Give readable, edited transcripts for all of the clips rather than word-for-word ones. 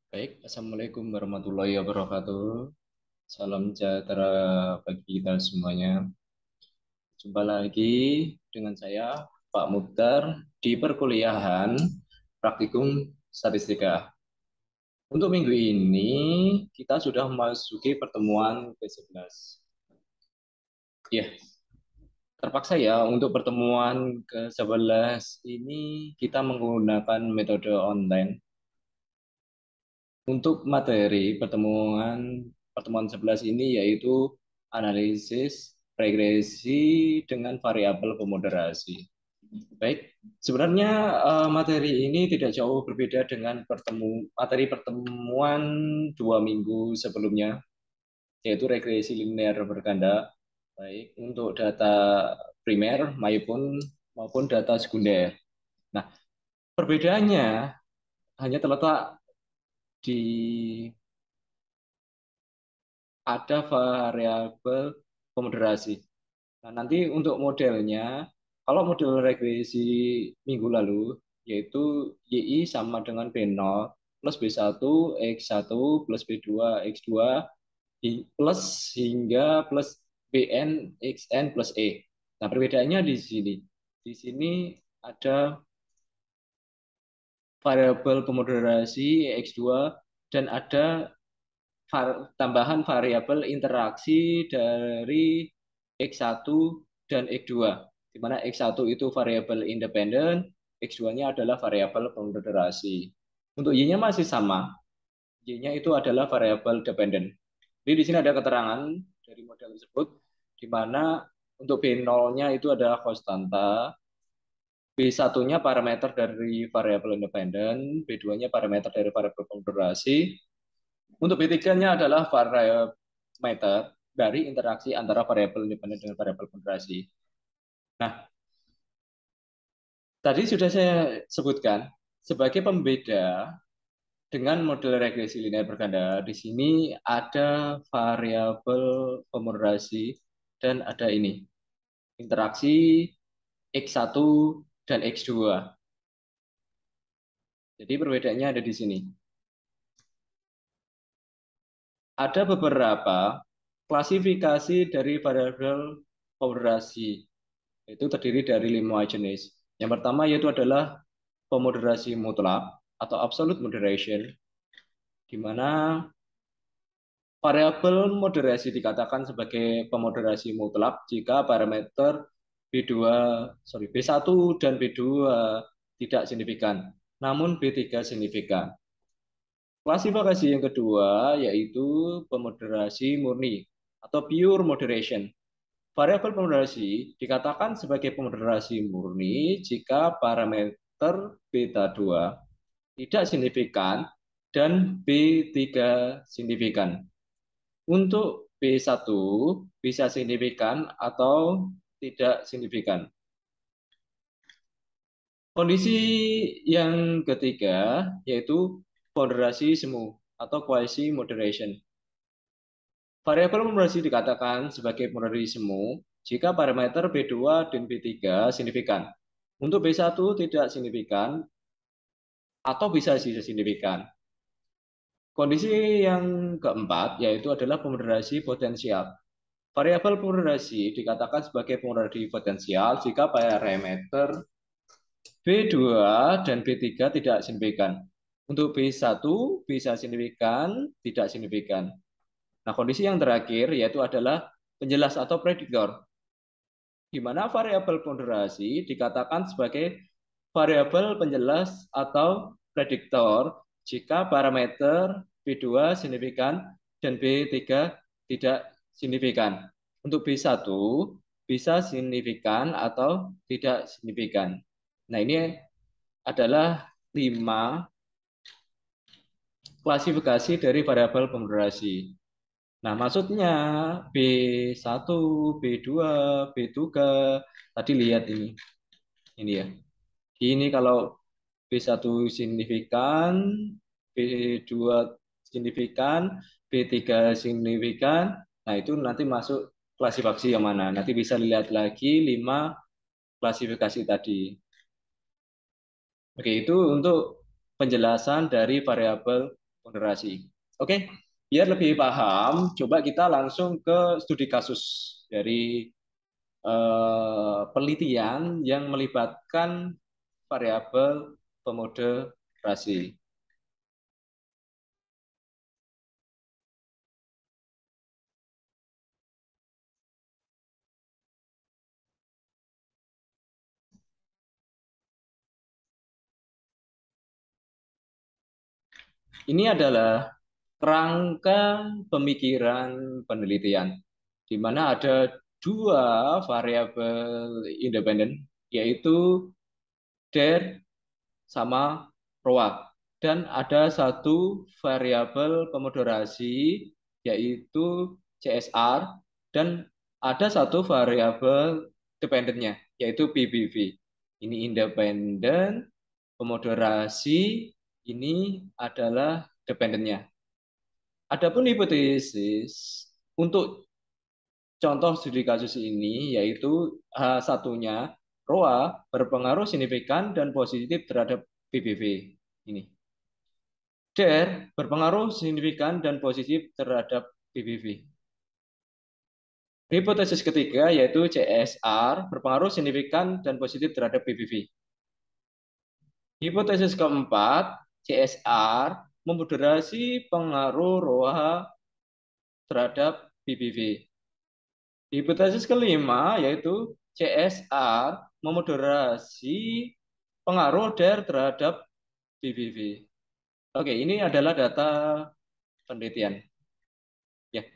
Baik, Assalamualaikum warahmatullahi wabarakatuh. Salam sejahtera bagi kita semuanya. Jumpa lagi dengan saya, Pak Mukhtar, di perkuliahan Praktikum Statistika. Untuk minggu ini, kita sudah memasuki pertemuan ke-11. Ya, terpaksa ya untuk pertemuan ke-11 ini kita menggunakan metode online. Untuk materi pertemuan 11 ini yaitu analisis regresi dengan variabel pemoderasi. Baik, sebenarnya materi ini tidak jauh berbeda dengan materi pertemuan 2 minggu sebelumnya, yaitu regresi linear berganda, baik untuk data primer maupun data sekunder. Nah, perbedaannya hanya terletak di ada variabel pemoderasi. Nah, nanti untuk modelnya, kalau model regresi minggu lalu, yaitu YI sama dengan B0 plus B1, X1 plus B2, X2, plus hingga plus BN, XN plus E. Nah, perbedaannya di sini. Di sini ada variabel pemoderasi X2 dan ada tambahan variabel interaksi dari X1 dan X2, di mana X1 itu variabel independen, X2-nya adalah variabel konfederasi. Untuk Y-nya masih sama, Y-nya itu adalah variabel dependen. Jadi di sini ada keterangan dari model tersebut, di mana untuk B0-nya itu adalah konstanta, B1-nya parameter dari variabel independen, B2-nya parameter dari variabel konfederasi, untuk B3-nya adalah parameter dari interaksi antara variabel independen dengan variabel ponderasi. Nah, tadi sudah saya sebutkan sebagai pembeda dengan model regresi linear berganda. Di sini ada variabel ponderasi dan ada ini interaksi X1 dan X2. Jadi perbedaannya ada di sini. Ada beberapa klasifikasi dari variabel ponderasi. Itu terdiri dari 5 jenis. Yang pertama yaitu adalah pemoderasi mutlak atau absolute moderation, di mana variabel moderasi dikatakan sebagai pemoderasi mutlak jika parameter B1 dan B2 tidak signifikan, namun B3 signifikan. Klasifikasi yang kedua yaitu pemoderasi murni atau pure moderation. Variabel pemoderasi dikatakan sebagai pemoderasi murni jika parameter beta 2 tidak signifikan dan B3 signifikan. Untuk B1 bisa signifikan atau tidak signifikan. Kondisi yang ketiga yaitu ponderasi semu atau quasi moderation. Variabel moderasi dikatakan sebagai moderasi semu jika parameter B2 dan B3 signifikan. Untuk B1 tidak signifikan atau bisa signifikan. Kondisi yang keempat yaitu adalah pemoderasi potensial. Variabel pemoderasi dikatakan sebagai pemoderasi potensial jika parameter B2 dan B3 tidak signifikan. Untuk B1 bisa signifikan, tidak signifikan. Nah, kondisi yang terakhir yaitu adalah penjelas atau prediktor, di mana variabel ponderasi dikatakan sebagai variabel penjelas atau prediktor jika parameter B2 signifikan dan B3 tidak signifikan. Untuk B1 bisa signifikan atau tidak signifikan. Nah, ini adalah 5 klasifikasi dari variabel ponderasi. Nah, maksudnya B1, B2, B3, tadi lihat ini. Ini ya. Ini kalau B1 signifikan, B2 signifikan, B3 signifikan. Nah, itu nanti masuk klasifikasi yang mana. Nanti bisa lihat lagi 5 klasifikasi tadi. Oke, itu untuk penjelasan dari variabel moderasi. Oke, biar lebih paham, coba kita langsung ke studi kasus dari penelitian yang melibatkan variabel pemoderasi. Ini adalah kerangka pemikiran penelitian, di mana ada dua variabel independen, yaitu der sama ROA. Dan ada satu variabel pemoderasi, yaitu CSR, dan ada satu variabel dependennya, yaitu PBV. Ini independen, pemoderasi, ini adalah dependennya. Adapun hipotesis untuk contoh studi kasus ini yaitu H1-nya ROA berpengaruh signifikan dan positif terhadap PBV. Ini. DER berpengaruh signifikan dan positif terhadap PBV. Hipotesis ketiga yaitu CSR berpengaruh signifikan dan positif terhadap PBV. Hipotesis keempat, CSR memoderasi pengaruh ROA terhadap PBV. Hipotesis kelima yaitu CSR memoderasi pengaruh DER terhadap PBV. Oke, ini adalah data penelitian. Ya,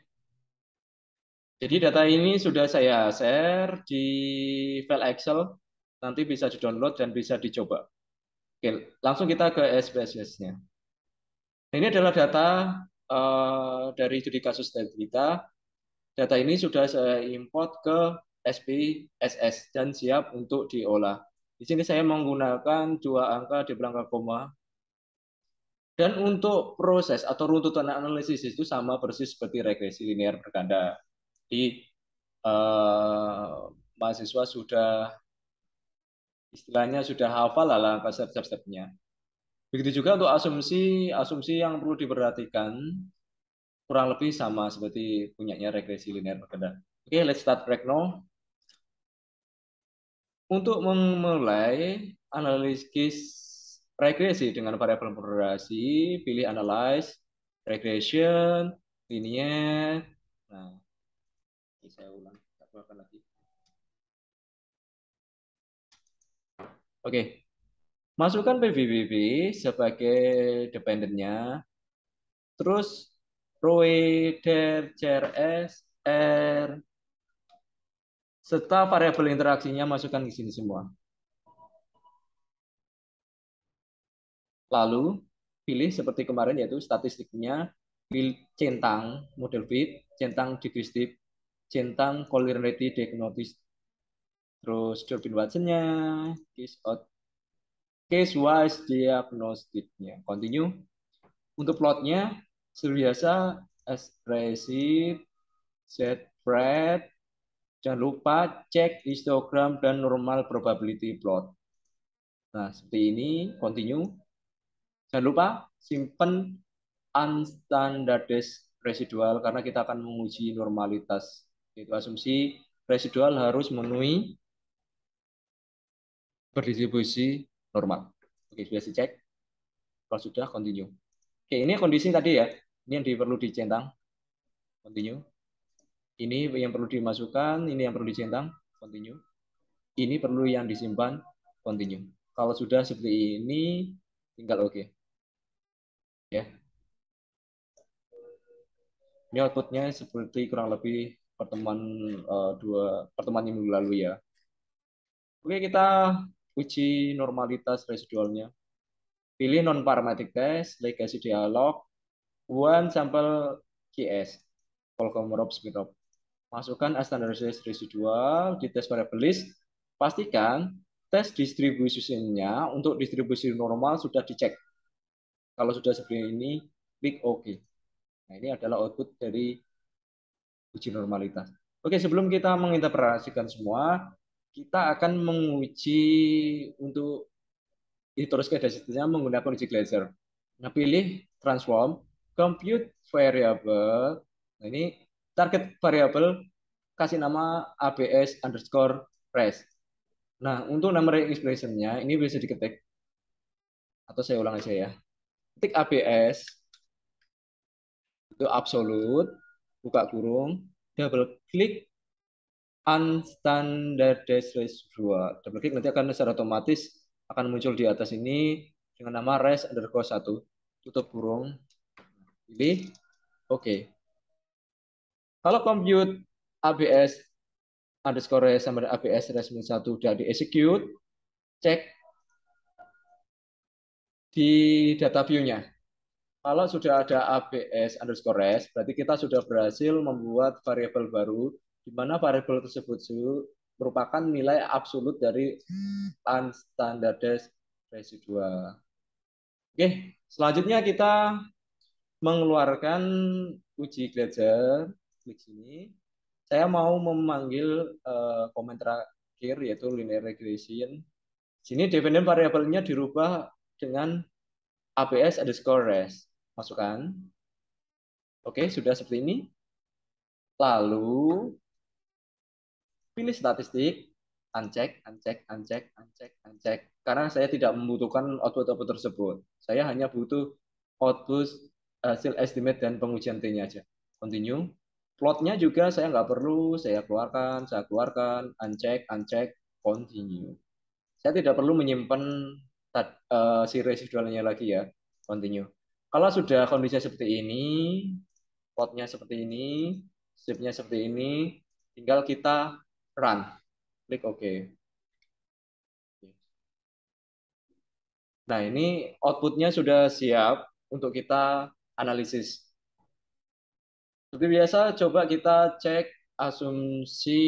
jadi data ini sudah saya share di file Excel, nanti bisa di-download dan bisa dicoba. Oke, langsung kita ke SPSS-nya. Ini adalah data dari studi kasus kita. Data ini sudah saya import ke SPSS dan siap untuk diolah. Di sini saya menggunakan dua angka di belakang koma. Dan untuk proses atau runtutan analisis itu sama persis seperti regresi linear berganda. Di mahasiswa sudah istilahnya sudah hafal lah langkah step-stepnya. Begitu juga untuk asumsi, asumsi yang perlu diperhatikan kurang lebih sama seperti punyanya regresi linear berganda. Oke, let's start right now. Untuk memulai analisis regresi dengan variabel moderasi, pilih analyze, regression, linear. Nah, ini saya ulang, saya keluarkan lagi. Oke, masukkan PVBB sebagai dependennya, terus row der CRS, R, serta variabel interaksinya masukkan di sini semua. Lalu pilih seperti kemarin yaitu statistiknya, pilih centang model fit, centang digresif, centang collinearity diagnosis, terus Durbin Watson-nya, case wise diagnostiknya. Continue. Untuk plotnya seperti biasa ekspresi set spread. Jangan lupa cek histogram dan normal probability plot. Nah, seperti ini, continue. Jangan lupa simpan unstandardized residual karena kita akan menguji normalitas. Itu asumsi residual harus memenuhi berdistribusi normal. Oke, sudah dicek. Kalau sudah, continue. Oke, ini kondisi tadi ya. Ini yang perlu dicentang. Continue. Ini yang perlu dimasukkan, ini yang perlu dicentang. Continue. Ini perlu yang disimpan. Continue. Kalau sudah seperti ini, tinggal oke. Ya. Ini outputnya seperti kurang lebih pertemuan pertemuan minggu lalu ya. Oke, kita uji normalitas residualnya. Pilih non-parametric test, legacy dialog, one sample QS, Volcom speed up. Masukkan standardized residual di tes variable list. Pastikan tes distribusinya untuk distribusi normal sudah dicek. Kalau sudah seperti ini, klik OK. Nah, ini adalah output dari uji normalitas. Oke, sebelum kita menginterpretasikan semua, kita akan menguji untuk diteruskan dari sistemnya menggunakan uji Glaser. Nah, pilih transform, compute variable. Nah, ini target variable kasih nama ABS underscore res. Nah, untuk numeric expression-nya ini bisa diketik atau saya ulang aja ya. Ketik ABS itu absolute, buka kurung, double klik unstandardized residual. Double klik nanti akan secara otomatis akan muncul di atas ini dengan nama res underscore 1. Tutup kurung, pilih oke. Kalau compute ABS underscore res sama ABS res 1 sudah di execute, cek di data view-nya. Kalau sudah ada ABS underscore res, berarti kita sudah berhasil membuat variabel baru, di mana variabel tersebut merupakan nilai absolut dari unstandardized residual. Oke, selanjutnya kita mengeluarkan uji Gleiser. Klik sini. Saya mau memanggil komen terakhir yaitu linear regression. Sini dependent variabelnya dirubah dengan ABS underscore res. Masukkan. Oke, sudah seperti ini. Lalu pilih statistik, uncheck, uncheck, uncheck, uncheck, uncheck. Karena saya tidak membutuhkan output-output tersebut. Saya hanya butuh output hasil estimate dan pengujian T-nya aja. Continue. Plotnya juga saya nggak perlu, saya keluarkan, uncheck, uncheck, continue. Saya tidak perlu menyimpan si residualnya lagi ya. Continue. Kalau sudah kondisinya seperti ini, plotnya seperti ini, shape-nya seperti ini, tinggal kita run. Klik OK. Nah, ini outputnya sudah siap untuk kita analisis. Seperti biasa, coba kita cek asumsi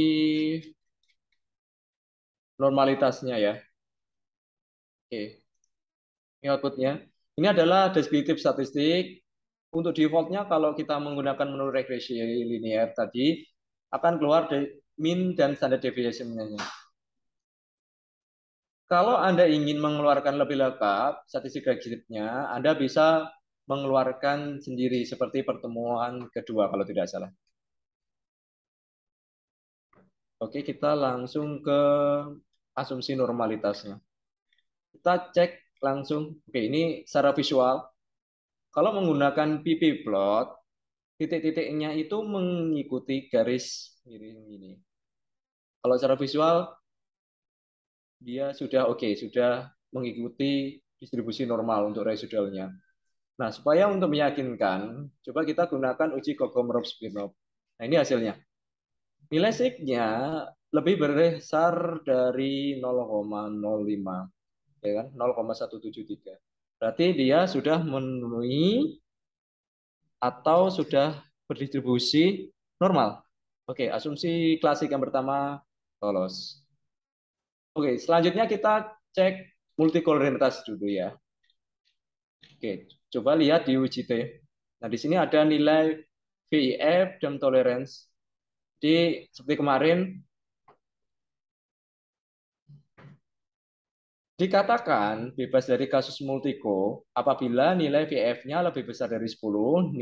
normalitasnya ya. Oke, ini outputnya. Ini adalah deskriptif statistik. Untuk defaultnya, kalau kita menggunakan menu regresi linear tadi, akan keluar dari mean dan standard deviation-nya. Kalau Anda ingin mengeluarkan lebih lengkap statistik regresifnya, Anda bisa mengeluarkan sendiri seperti pertemuan kedua kalau tidak salah. Oke, kita langsung ke asumsi normalitasnya. Kita cek langsung. Oke, ini secara visual. Kalau menggunakan PP plot, titik-titiknya itu mengikuti garis miring ini. Kalau secara visual, dia sudah oke, sudah mengikuti distribusi normal untuk residualnya. Nah, supaya untuk meyakinkan, coba kita gunakan uji Kokomorov-Smirnov. Nah, ini hasilnya. Nilai signya lebih besar dari 0,05, ya kan? 0,173. Berarti dia sudah memenuhi atau sudah berdistribusi normal. Oke, asumsi klasik yang pertama lolos. Oke, selanjutnya kita cek multikoloritas dulu ya. Oke, coba lihat di uji T. Nah, di sini ada nilai VIF dan tolerance. Jadi, seperti kemarin, dikatakan bebas dari kasus multiko apabila nilai VIF-nya lebih besar dari 10,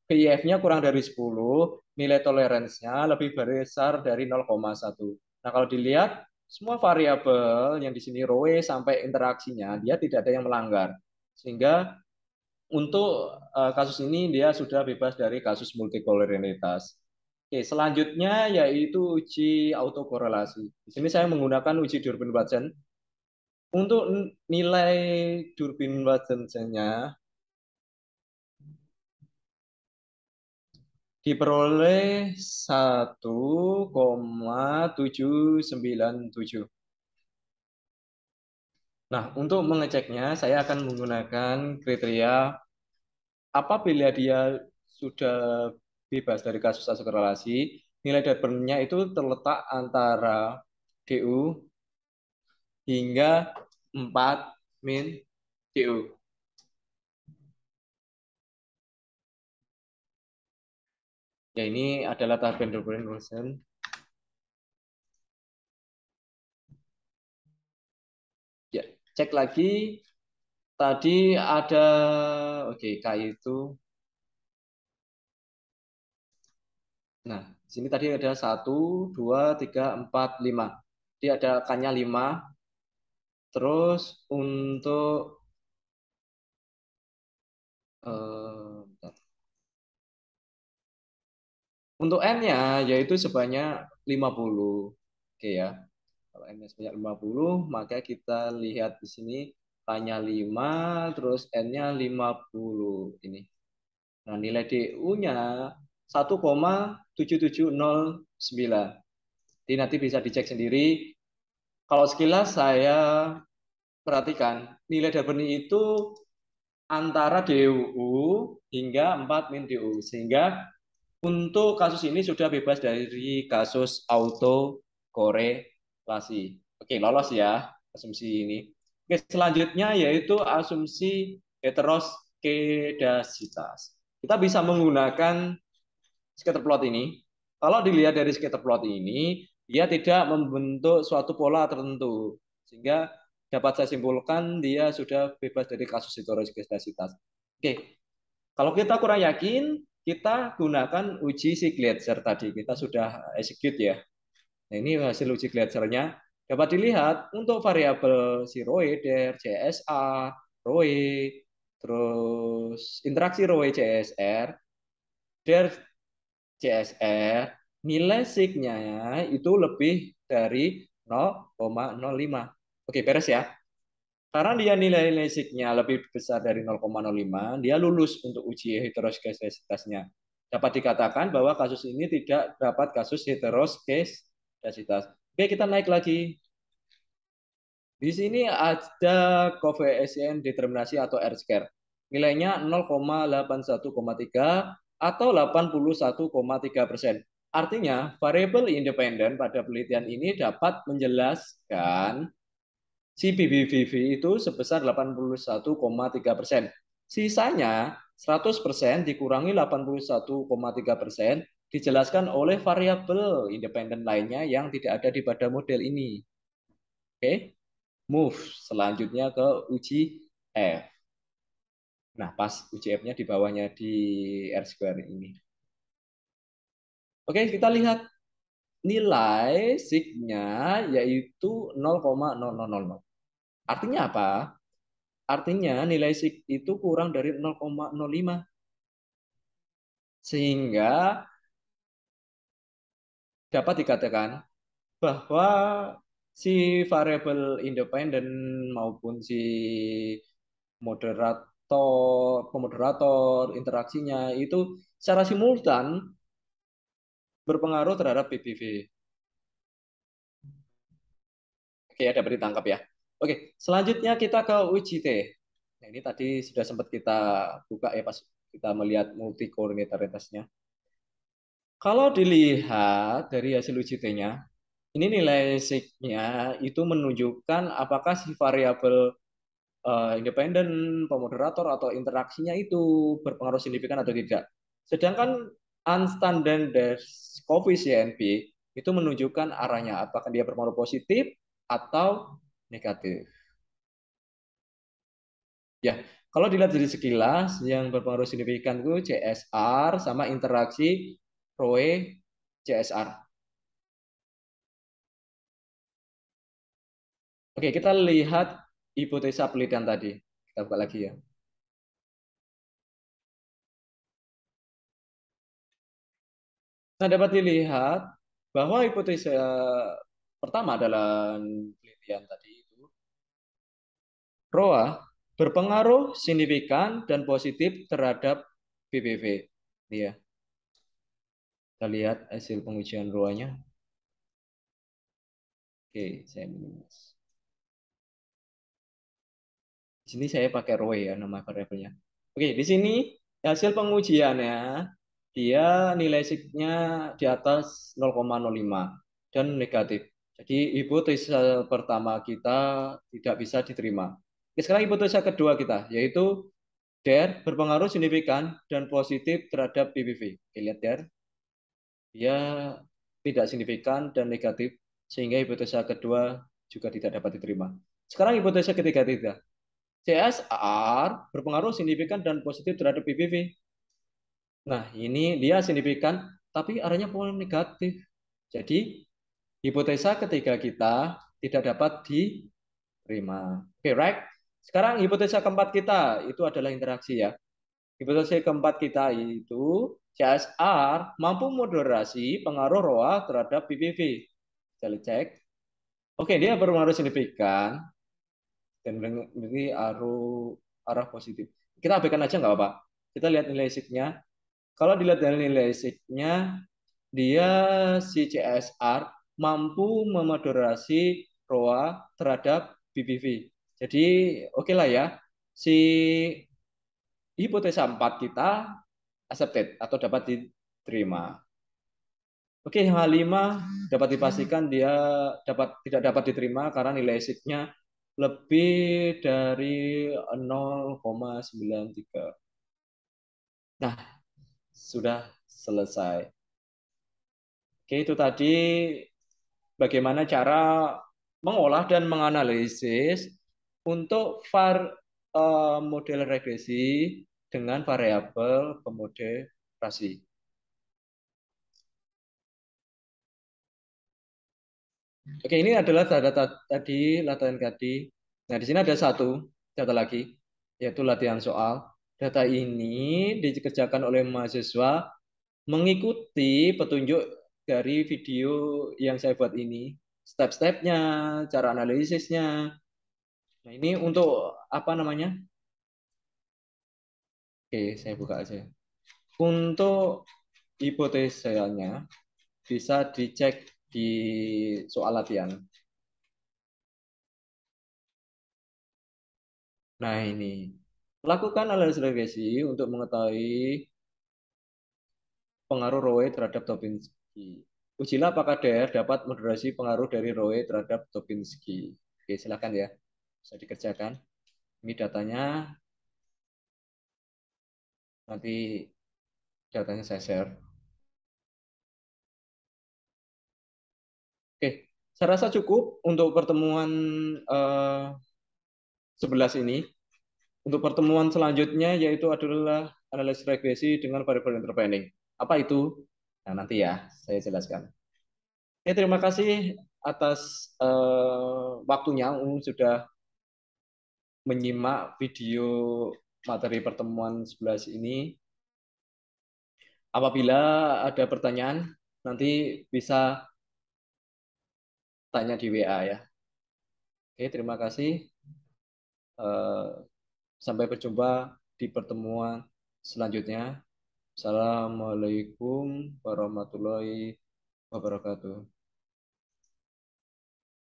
VIF-nya kurang dari 10, nilai toleransinya lebih besar dari 0,1. Nah, kalau dilihat semua variabel yang di sini row sampai interaksinya dia tidak ada yang melanggar. Sehingga untuk kasus ini dia sudah bebas dari kasus multikolorialitas. Oke, selanjutnya yaitu uji autokorelasi. Di sini saya menggunakan uji Durbin-Watson. Untuk nilai Durbin-Watsonnya diperoleh 1,797. Nah, untuk mengeceknya saya akan menggunakan kriteria apabila dia sudah bebas dari kasus asekorelasi, nilai Durbin-nya itu terletak antara DU hingga 4 min DU. Ya, ini adalah tahap Durbin-Watson. Ya, cek lagi Tadi ada, oke, K itu. Nah, di sini tadi ada satu, dua, tiga, empat, lima. Jadi ada K-nya 5. Terus bentar. Untuk N-nya yaitu sebanyak 50. Oke ya. Kalau N-nya sebanyak 50, maka kita lihat di sini K-nya 5, terus N-nya 50 ini. Nah, nilai DU-nya 1,7709. Jadi nanti bisa dicek sendiri. Kalau sekilas saya perhatikan, nilai Dabeni itu antara DUU hingga 4 min DU. Sehingga untuk kasus ini sudah bebas dari kasus auto korelasi. Oke, lolos ya asumsi ini. Oke, selanjutnya yaitu asumsi heteroskedasitas. Kita bisa menggunakan scatter plot ini. Kalau dilihat dari scatter plot ini, dia tidak membentuk suatu pola tertentu. Sehingga dapat saya simpulkan dia sudah bebas dari kasus heteroskedasitas. Oke, kalau kita kurang yakin, kita gunakan uji si Gletser tadi. Kita sudah execute ya. Nah, ini hasil uji Gletsernya. Dapat dilihat untuk variabel si Roe, der, CSA, Roe, terus interaksi Roe CSR, der CSR, nilai signya itu lebih dari 0,05. Oke, beres ya. Karena dia nilai lisiknya lebih besar dari 0,05, dia lulus untuk uji heteroskedasitasnya. Dapat dikatakan bahwa kasus ini tidak dapat kasus heteroskedasitas. Oke, kita naik lagi. Di sini ada koefisien determinasi atau R-square. Nilainya 0,81,3 atau 81,3%. Artinya, variabel independen pada penelitian ini dapat menjelaskan si PBVV itu sebesar 81,3%. Sisanya 100% dikurangi 81,3% dijelaskan oleh variabel independen lainnya yang tidak ada di pada model ini. Oke, move selanjutnya ke uji F. Nah, pas uji F-nya di bawahnya di R square ini. Oke, kita lihat nilai signya yaitu 0,0000. Artinya apa? Artinya nilai sig itu kurang dari 0,05. Sehingga dapat dikatakan bahwa si variabel independen maupun si pemoderator interaksinya itu secara simultan berpengaruh terhadap PBV. Oke, ya, dapat ditangkap ya. Oke, selanjutnya kita ke uji T. Nah, ini tadi sudah sempat kita buka ya pas kita melihat multi koordinataritasnya. Kalau dilihat dari hasil uji T-nya, ini nilai signya itu menunjukkan apakah si variabel independen, pemoderator atau interaksinya itu berpengaruh signifikan atau tidak. Sedangkan unstandard coefficient B itu menunjukkan arahnya apakah dia berpengaruh positif atau negatif. Ya, kalau dilihat dari sekilas yang berpengaruh signifikan itu CSR sama interaksi Roe CSR. Oke, kita lihat hipotesa penelitian tadi. Kita buka lagi ya. Nah, dapat dilihat bahwa hipotesa pertama adalah penelitian tadi itu, ROA berpengaruh signifikan dan positif terhadap PBV. Iya, kita lihat hasil pengujian ROA-nya. Oke, saya minus. Di sini saya pakai ROE ya nama variabelnya. Oke, di sini hasil pengujiannya dia nilai signya di atas 0,05 dan negatif. Jadi hipotesa pertama kita tidak bisa diterima. Oke, sekarang hipotesa kedua kita yaitu DER berpengaruh signifikan dan positif terhadap PBV. Oke, lihat DER, dia tidak signifikan dan negatif sehingga hipotesa kedua juga tidak dapat diterima. Sekarang hipotesa ketiga tidak. CSR berpengaruh signifikan dan positif terhadap PBB. Nah, ini dia signifikan, tapi arahnya negatif. Jadi, hipotesa ketiga kita tidak dapat diterima. Oke, right? Sekarang hipotesa keempat kita itu adalah interaksi ya. Hipotesa keempat kita itu CSR mampu moderasi pengaruh ROA terhadap PBB. Kita cek. Oke, dia berpengaruh signifikan dan berarti arah positif. Kita abaikan aja nggak apa-apa. Kita lihat nilai signya. Kalau dilihat dari nilai signya, dia si CSR mampu memoderasi ROA terhadap BBV. Jadi oke lah ya, si hipotesa 4 kita accepted atau dapat diterima. Oke, yang H5 dapat dipastikan dia tidak dapat diterima karena nilai SID-nya lebih dari 0,93. Nah, sudah selesai. Oke, itu tadi bagaimana cara mengolah dan menganalisis untuk model regresi dengan variabel pemoderasi. Oke, ini adalah data tadi, latihan tadi. Nah, di sini ada satu data lagi, yaitu latihan soal. Data ini dikerjakan oleh mahasiswa mengikuti petunjuk dari video yang saya buat ini. Step-stepnya, cara analisisnya. Nah, ini untuk apa namanya? Oke, saya buka aja. Untuk hipotesanya bisa dicek di soal latihan. Nah, ini. Lakukan analisis regresi untuk mengetahui pengaruh Rowe terhadap Tobinski. Ujilah apakah DR dapat moderasi pengaruh dari Rowe terhadap Tobinski. Oke, silakan ya. Bisa dikerjakan. Ini datanya. Nanti datanya saya share. Oke, saya rasa cukup untuk pertemuan 11 ini. Untuk pertemuan selanjutnya yaitu adalah analisis regresi dengan variabel intervening. Apa itu? Nah, nanti ya saya jelaskan. Oke, terima kasih atas waktunya sudah menyimak video materi pertemuan 11 ini. Apabila ada pertanyaan, nanti bisa tanya di WA ya. Oke, terima kasih. Eh, Sampai berjumpa di pertemuan selanjutnya. Assalamualaikum warahmatullahi wabarakatuh.